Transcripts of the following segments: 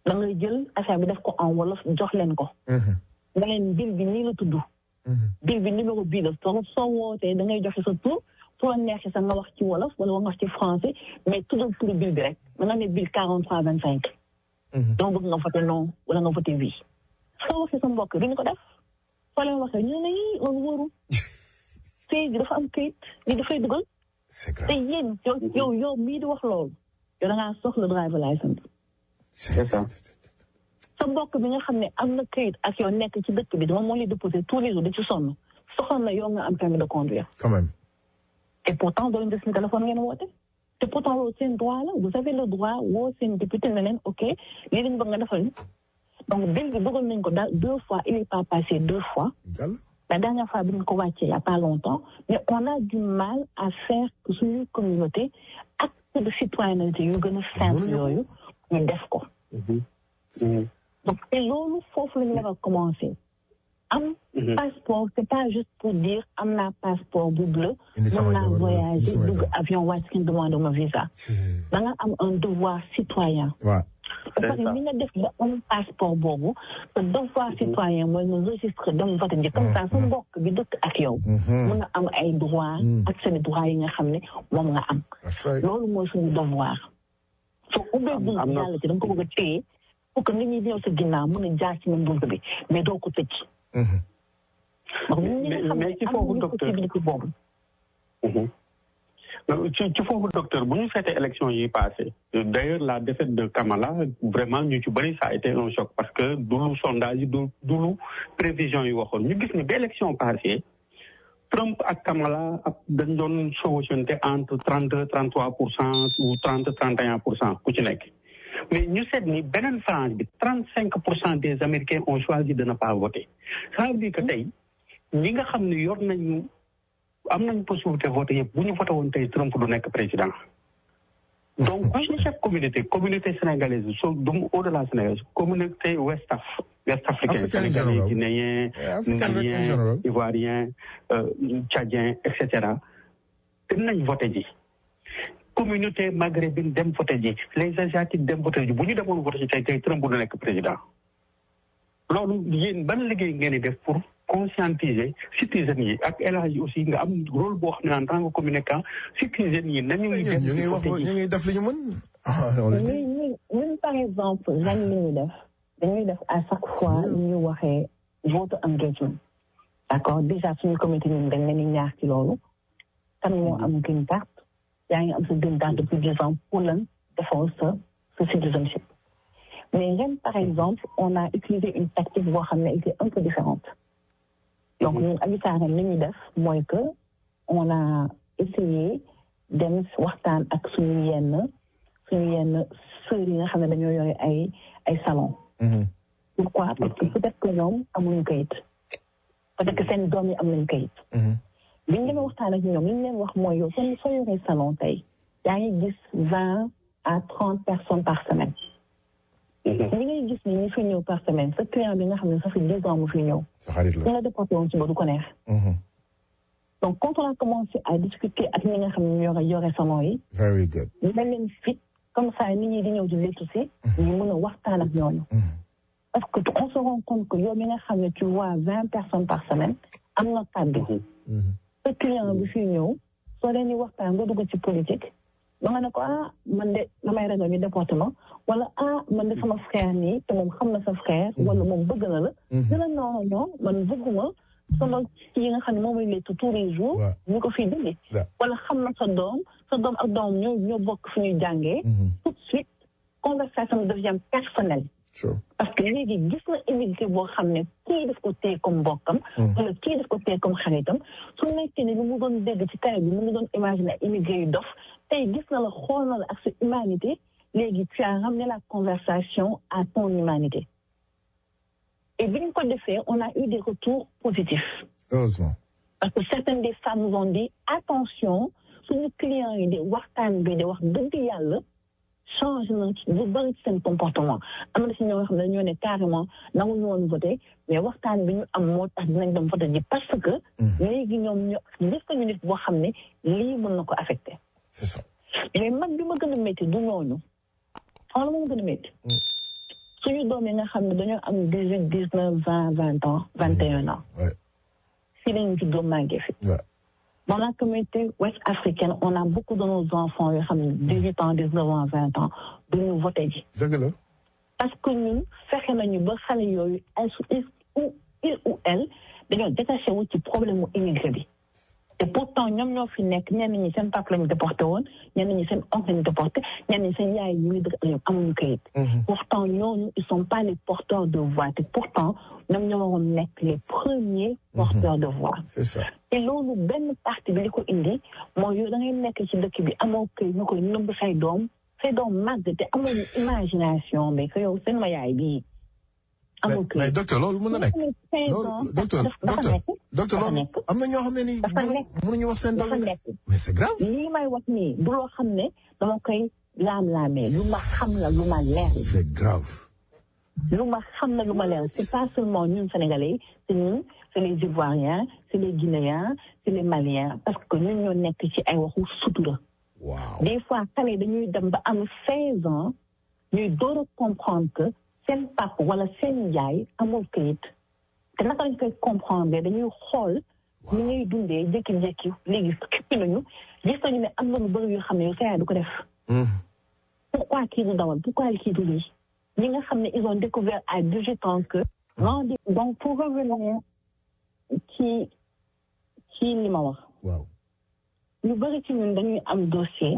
da ngay jël affaire bi def ko en wolof jox leen ko. nga leen bill bi nii la tudd. bill bi numéro bii la soo wootee da ngay joxe sa tur su la neexee sax nga wax ci wolof wala nga wax ci français mais tuddal tur bill bi rek da nga ne bill 4325. donc bëgg nga voté non wala nga voté oui. soo waxee sa mbokk duñu ko def soo leen waxee ñu ne yii loolu wóoru tey gi dafa am kayit li dafay dugal. c'est grave te yéen yow mii di wax loolu yow da ngaa soxla driver license. c'est ça. sa mbokk bi nga xam ne am na kayit ak yow nekk ci dëkk bi dama moo lay déposé tous les jours di ci sonn soxla na yow nga am permis de conduire. quand même. et pourtant doo leen jël seen téléphone ngeen woote. te pourtant loolu seen droit la vous avez le droit woo seen député ne leen ok lii lañ bëgg nga defal donc bill bi bëggoon nañ ko daal 2 fois il est pas passé 2 fois. La dernière fois bi ñu ko wàccee il y a pas longtemps mais on a du mal à faire que suñu communauté acte de citoyenneté yu gën a simple yooyu ñu def ko. donc te loolu foofu la ñu war a commencer. am passeport c'est pas juste pour dire am naa passeport bu bleu mën naa voyager dugg avion wàcc ki demande ma visa da nga am un devoir citoyen. waaw. parce que ni nga def ba am passeport boobu te devoir citoyen mooy nga registré dem vote ji comme ça sa mbokk bi dëkk ak yow mën nga am ay droit ak seen droit yi nga xam ne moom nga am loolu mooy suñu devoir soo ubbee bunt bi yàlla ci da nga ko bëgg a téye pour que nit ñi ñëw sa ginnaaw mën a jaar ci même bunt bi mais doo ko tëj mais ci foofu docteur ci foofu docteur bu ñu fekkee élection yi passé d'ailleurs la défaite de Kamala vraiment ñu ci bëri ça a été un choc parce que du lu sondage yi du lu prévision yi waxoon ñu gis ni ba élection passé Trump ak Kamala ak dañ doon chevauchante entre 32-33% ou 30-31% ku ci nekk mais ñu seet ni beneen frange bi 35% des Américains ont choisi de ne pas voter ça veut dire que tey ñi nga xam ne yor nañu am nañu possibilité voter yëpp bu ñu voté woon tey Trump du nekk président donc bu ñu chef communauté sénégalaise au-delà sénégalaise communauté west-africaine sénégalais guinéen malien ivoirien tchadien et cetera dem nañ voté ji communauté maghrébine dem voté ji les asiatiques dem voté ji bu ñu demoon voté ji tey Trump du nekk président loolu yéen ban liggéey ngeen di def pour conscientiser citoyens yi ak élage yi aussi nga am rôle boo xam ne en tant que communicant citoyens yi nañu ñu ngi def li ñu mën. ñun par exemple lan li ñuy def dañuy def à chaque fois ñu waxee vote engagement d'accord déjà suñu comité ñun dañ leen di ñaax ci loolu kan moo am green card yaa ngi am sa green card depuis 10 ans pour lan defoo sa citizenship mais ren par exemple on a utilisé une tactique boo xam ne était un peu différente. donc ñun habitat ren li ñuy def mooy que on a essayé dem waxtaan ak suñu yenn sœurs yi nga xam ne dañoo yore ay salon. pourquoi parce que peut-être que ñoom amuñu kayit peut-être que seen doom yi am nañu kayit. bi ñu demee waxtaan ak ñoom li ñu leen wax mooy yow soo yoree salon tey yaa ngi gis 20 à 30 personnes par semaine. li ngay gis ni ñu fi ñëw par semaine sa client bi nga xam ne ça fait 10 ans mu fi ñëw. su la déporté woon suba du ko neex. donc quand on a commencé à discuter ak ñi nga xam ne ñoo yore salon yi. very good. ñu mel leen fit comme ça nit ñi di ñëw di lettu si. ñu mën a waxtaan ak ñooñu. parce que on se rend compte que yow mi nga xam ne tu vois 20 personnes par semaine am na kàddu. sa client bi fi ñëw soo leen di waxtaan nga dugg ci politique. ba nga ne ko man de damay ragal ñu déportement wala man de sama frère nii te moom xam na sa frère wala moom bëgg na la dina non man bëgguma sama yi nga xam ne moom lay lettu tous les jours ñu ko fii dindi wala xam na sa doom ak doom ñoo bokk fi ñuy jàngee tout de suite conversation devient personnelle parce que léegi gis na immigré boo xam ne kii daf ko téye comme mbokkam wala kii daf ko téye comme xaritam su nekkee ne lu mu doon dégg ci télé bi mu ngi doon imaginer immigré yu dof tey gis na la xool na la ak sa humanité léegi tu as ramené la conversation à ton humanité et bi ñu ko defee on a eu des retours positifs. Heureusement. parce que certaines des femmes nous ont dit attention suñu clients yi di waxtaan bi di wax dëgg yàlla change na lu bëri ci seen comportement am na si ñoo xam ne dañoo ne carrément nangu ñu woon voté mais waxtaan bi ñu am moo tax dinañ dem voté ji parce que léegi ñoom ñu gis nañu nit boo xam ne lii mën na ko affecté. c'est ça. mais man bi ma gën a métti du ñooñu xam la ma gën a métti suñu doom yi nga xam ne dañoo am 18 19 20 20 ans 21 ans. si lañu juddoo màggee fi. Dans la communauté ouest africaine, on a beaucoup de nos enfants yoo xam ne 18 ans 19 ans 20 ans duñu voté ji. dëgg la. parce que ñun fexe nañu ba xale yooyu il ou elle dañoo détaché wu ci problème mu immigré bi. te pourtant ñoom ñoo fi nekk ñenn ñi seen papa lañu déporté woon ñenn ñi seen oncle lañu déporté ñenn ñi seen yaay ñu ngi dëkk amuñu kayit. pourtant ñooñu ils sont pas les porteurs de voix te pourtant ñoom ñoo waroon nekk les premiers porteurs de voix. c'est ça. te loolu benn parti bi li ko indi mooy yow da ngay nekk ci dëkk bi amoo kayit ñu koy nëbb say doom màgg te amuñu imagination mais que yow seen ma yaay bii. amul kayit mais docteur loolu mën na nekk. loolu docteur loolu am na ñoo xam ne nii. mënuñu wax seen doom mais c'est grave. lii may wax nii du loo xam ne dama koy laam-laamee lu ma xam la lu ma leer. c'est grave. lu ma xam la lu ma leer c'est pas seulement ñun Sénégalais c'est ñun c'est les Ivoiriens c'est les Guinéens c'est les Maliens parce que ñun ñoo nekk ci ay waxu sutura. waaw des fois xale dañuy dem ba am 16 ans ñuy door a comprendre que seen papa wala seen yaay amul kayit te naka lañ koy comprendre dañuy xool ni ngay dundee jékki-jékki léegi xippi nañu gis nañu ne am na lu bëri yoo xam ne yow sa yaay du ko def. pourquoi kii du dawal pourquoi kii du lii ñi nga xam ne ils ont découvert à 18 ans que. donc pour revenir ci li ma wax. waaw. ñu bëri ci ñun dañuy am dossier.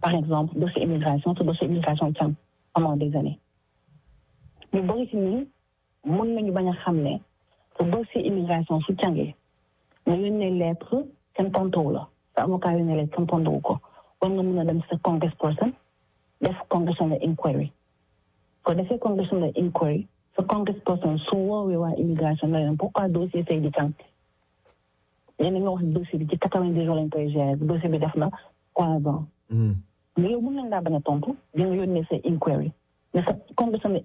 par exemple dossier immigration te dossier immigration tam pendant des années. ñu bëri ci ñun mën nañu bañ a xam ne te dossier immigration su jàngee nga yónnee lettre kenn tontuwu la sa avocat yónnee lettre kenn tontuwu ko war nga mën a dem sa congressperson def congressional inquiry ko defee congressional inquiry sa congressperson su woowee waa immigration na leen pourquoi dossier say di jàng yéen nga wax dossier bi ci 90 jours lañ koy gérer dossier bi def na 3 ans. mais yow mën nañ laa bañ a tontu di nga yónnee sa inquiry mais sa congressional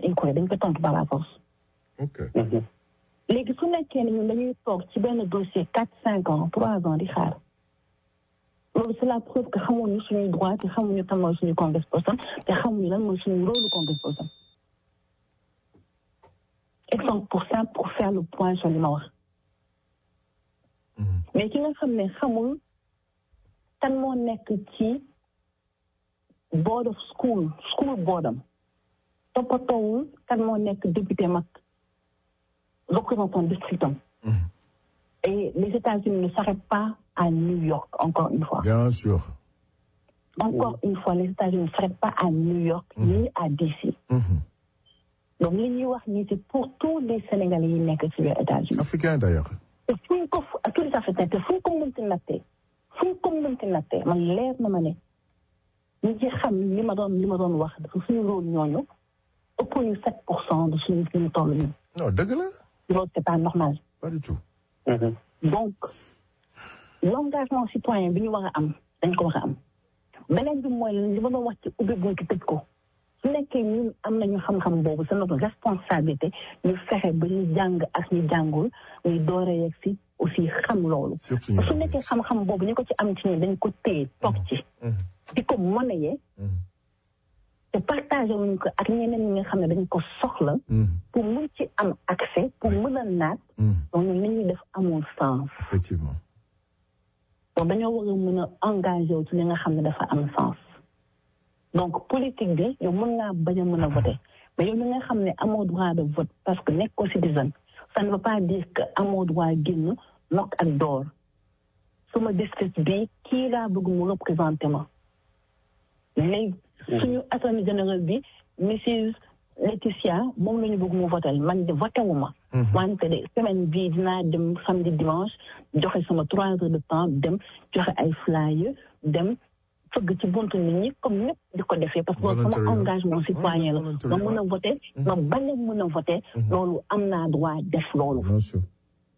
inquiry dañ ko tontu par la force. ok. léegi su nekkee ne ñun dañuy toog ci benn dossier 4-5 ans 3 ans di xaar loolu c'est la preuve que xamuñu suñuy droit te xamuñu tam mooy suñu congressperson te xamuñu lan mooy suñu rôle congressperson. exemple pour ça pour faire le point sur li ma wax. mais ki nga xam ne xamul kan moo nekk ci board of school boardam toppatoowul kan moo nekk député mag représentant districtam. et les États-Unis ne s'arrêtent pas à New York encore une fois. bien sûr. encore une fois les États-Unis ne s'arrêtent pas à New York ni à DC. donc li ñuy wax nii c'est pour tous les Sénégalais yi nekk ci biir États-Unis. africains d'ailleurs. te fu ñu ko tous les Africains te fu ñu ko mënti nattee man leer na ma ne ñu ci xam li ma doon wax dafa suñu rôle ñooñu ëpp ñu 7% de suñu toll nii. non dëgg la. loolu c'est pas normal. pas du tout. donc l'engagement citoyen bi ñu war a am dañ ko war a am beneen bi mooy li ma doon wax ci ubbi buntu tëj ko su nekkee ñun am nañu xam-xam boobu c'est notre responsabilité ñu fexe ba ñu jàng ak ñu jàngul ñu door a yegg si aussi xam loolu. surtout su nekkee xam-xam boobu ñu ko ci am ci ñun dañ ko téye toog ci. di ko monnayer. te partagé wuñ ko ak ñeneen ñi nga xam ne dañ ko soxla. pour mun ci am accès pour mën a naat. donc ñun li ñuy def amul sens. effectivement. donc dañoo war a mën a engagé wu ci li nga xam ne dafa am sens. donc politique bi yow mën naa bañ a mën a voter mais yow mi nga xam ne amoo droit de vote parce que nekkoo citizen ça ne veut pas dire que amoo droit génn nokk ak door sama district bi kii laa bëgg mu représenté ma léegi suñu attorney général bi Mrs Laetitia moom la ñu bëgg mu votel man de voté wu ma wante de semaine bii dinaa dem samedi dimanche joxe sama 3 heures de temps dem joxe ay flyers dem fëgg ci buntu nit ñi comme ñëpp di ko defee parce que sama engagement citoyen la ma mën a voté ma bañ a mën a voté loolu am naa droit def loolu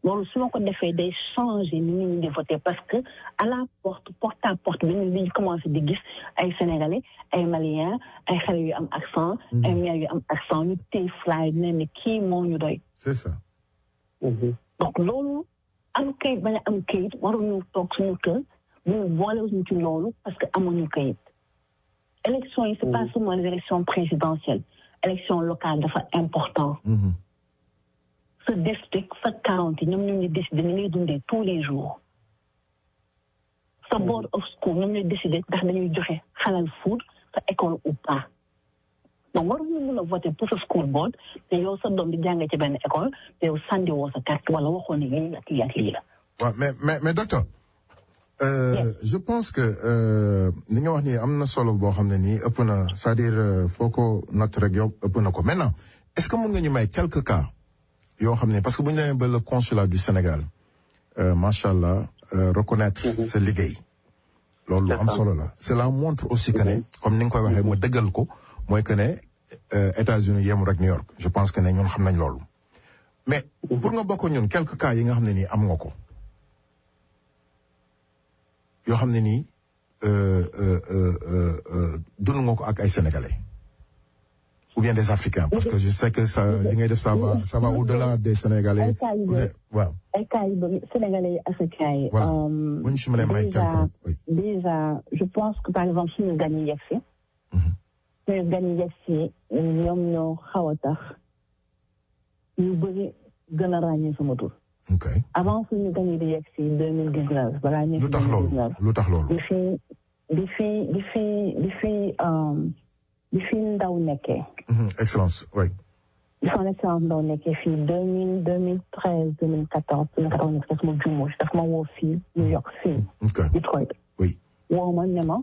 loolu su ma ko defee day changer ni nit ñi di voté parce que à la porte à porte bi ñu commencé di gis ay sénégalais ay maliens ay xale yu am accent ay mère yu am accent ñu téye fly ne ne kii moo ñu doy c'est ça donc loolu am kayit bañ a am kayit waruñu toog suñu kër ñu boolewuñu ci loolu parce que amuñu kayit élection yi c'est pas seulement les élections présidentielles élection locale dafa important. Ce district sa county ñoom ñoo ñu décider ni ngay dundee tous les jours. Sa board of school ñoom ñooy décider ndax dañuy joxe halal food sa école ou pas. donc waruñu mën a voter pour sa school board te yow sa doom di jàngee ci benn école te yow sandiwoo sa carte wala waxoon ne lii ak lii ak lii la. waaw mais docteur. je pense que li nga wax nii am na solo boo xam ne nii ëpp na c'est-à-dire foo ko natt rek yow ëpp na ko maintenant est-ce que mën nga ñu may quelques cas yoo xam ne parce que bu ñu demee ba le consulat du Sénégal macha allah reconnaître sa liggéey. loolu lu am solo la cela montre aussi que ne comme ni nga koy waxee ma dëggal ko mooy que ne États-Unis yemu rek New York je pense que ne ñun xam nañ loolu mais pour nga bokk ñun quelques cas yi nga xam ne nii am nga ko yoo xam ne nii dund nga ko ak ay Sénégalais ou bien des Africains parce que je sais que ça li ngay def ça va au-delà des Sénégalais. waaw ay cas yu bëri Sénégalais yi Africains yi. voilà bu ñu si mënee may quelques déjà je pense que par exemple suñu gan yi yegsi. suñu gan yi yegsi ñoom ñoo xaw a tax ñu bëri gën a ràññee sama tur. ok avant suñu gan yi di yegsi 2019 balaa ñu. lu tax loolu di fi ndaw nekkee. excellence oui. son excellence ndaw nekkee fii 2013 2014 daf ma juumoo daf ma woo fii New York fii. Detroit. oui. woo ma ne ma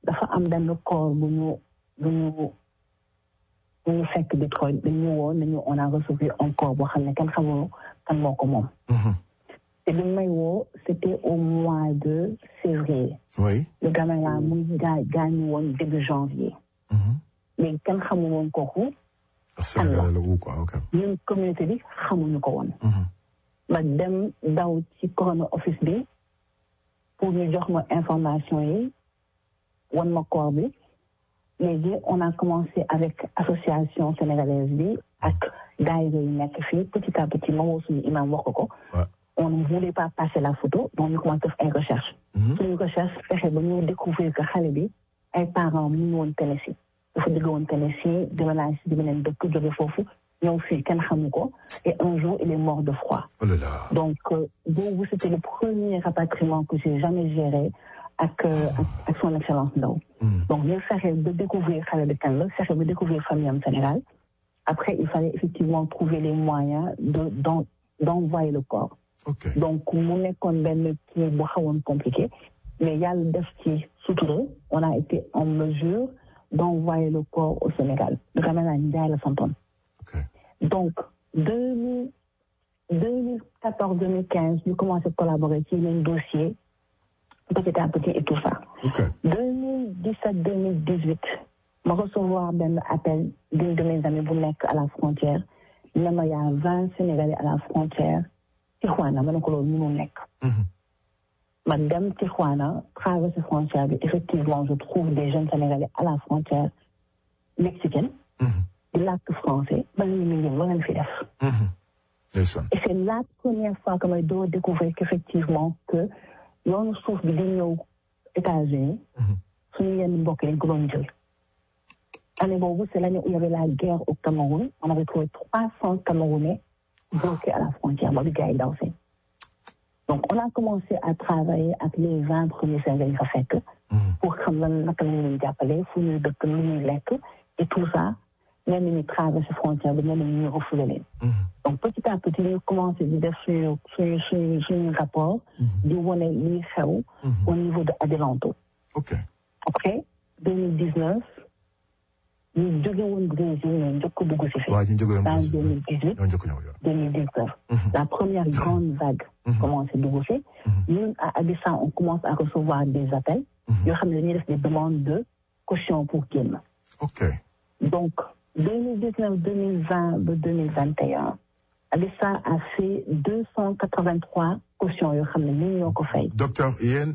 dafa am benn corps bu ñu fekk Detroit dañu woo nañu on a reçu un corps boo xam ne kenn xamul kan moo ko moom. te bi may woo c'était au mois de février. oui. le gamin là mu gaañu woon début janvier. mais kenn xamul woon kooku. Sénégalais la wu quoi ok. ñun communauté bi xamuñu ko woon. ma dem daw ci coroner office bi pour ñu jox ma information yi wan ma corps bi léegi on a commencé avec association sénégalaise bi ak daayira yi nekk fii petit à petit ma woo suñu imam wax ko. on ne voulait pas passer la photo donc ñu commencé def ay recherche. suñu recherche fexe ba ñu découvrir que xale bi ay parents mu ngi woon Tennessee dafa jóge woon Tennessee déménagé si beneen dëkk jóge foofu ñëw fii kenn xamu ko et un jour il est mort de froid. Oh là là. donc boobu c'était le premier rapatriement que j'ai jamais géré ak son excellence Ndaw. donc ñu fexe ba découvrir xale bi kan la fexe ba découvrir famille am Sénégal après il fallait effectivement trouver les moyens d'envoyer le corps. ok donc mu nekkoon benn kii bu xawoon compliqué mais yàlla def ci sutura on a été en mesure d'envoyer le corps au Sénégal le caméra Ndiaye la santoon. donc 2014-2015 ñu commencé collaborer ci yeneen dossier petit à petit et tout ça. 2017-2018 ma recevoir benn appel d'une de mes amies bu nekk à la frontière ne ma y a 20 Sénégalais à la frontière Tijuana ma ne ko loolu mënul nekk. ma dem Tijuana traverser frontière bi effectivement je trouve des jeunes Sénégalais à la frontière mexicaine. di làkk français ba ñu ngi ñëw ngeen fi def. et c'est la première fois que may doo découvrir qu'effectivement que yoonu suuf bi di ñëw États-Unis suñu yenn mbokk yi dañ ko doon jël. année boobu c'est l'année où il y avait la guerre au Cameroun on avait trouvé 300 Camerounais bloqués à la frontière ba bi gars yi daw si. donc on a commencé à travailler avec les 20 premiers Sénégalais fa fekk. pour xam lan naka la ñuy jàppale fu ñuy dëkk lu ñuy lekk et tout ça. ñenn ñi traversé frontière bi ñenn ñi ñu refoulé leen. donc petit à petit ñu commencé di def suñu rapport. di wane liy xew. au niveau de Adelanto. ok après 2019 ñu jóge woon Brésil ñoo njëkk a dugg si fii. waaw ñu jóge woon Brésil dans 2018 ñoo njëkk a ñëw 2019. la première grande vague. commencé dugg si. ñun à Abidjan on commence à recevoir des appels. yoo xam ne dañuy def des demandes de caution pour génn. ok donc 2019-2020 ba 2021 Abissa a fait 283 cautions yoo xam ne ñun ñoo ko fay. docteur yéen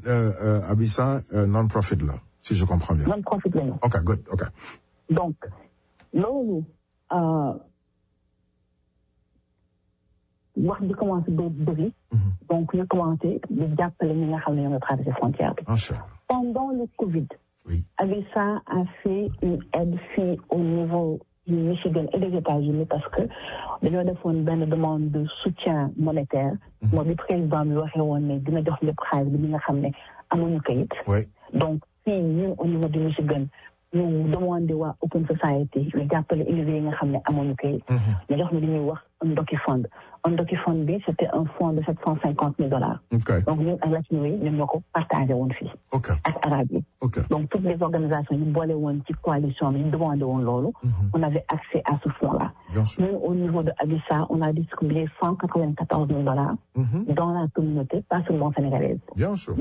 Abissa non-profit la si je comprends bien. non-profit la ñu. ok good ok. donc loolu wax di commencé ba bëri. donc ñu commencé di jàppale ñi nga xam ne ñoo ngi traversé frontière bi. pendant le Covid. oui. Abissa a fait une aide fille au niveau du Michigan et des États-Unis parce que dañoo defoon benn demande de soutien monétaire. moo bi président bi waxee woon ne dina jox lépp xaalis bi nga xam ne amuñu kayit. donc fii ñun au niveau du Michigan ñu demandé waa Open Society ñu jàppale université yi nga xam ne amuñu kayit. ñu jox ñu li ñuy wax un DocuFund. Un DocuFund bi c'était un fonds de $750,000. donc ñun ak latino yi ñun ñoo ko partagé woon fii. ak arabe yi. donc toutes les organisations yi boole woon ci coalition bi ñu demandé woon loolu. on avait accès à ce fonds-là. ñun au niveau de Abissa on a distribué $194,000 dans la communauté pas seulement sénégalaise. Bien sûr.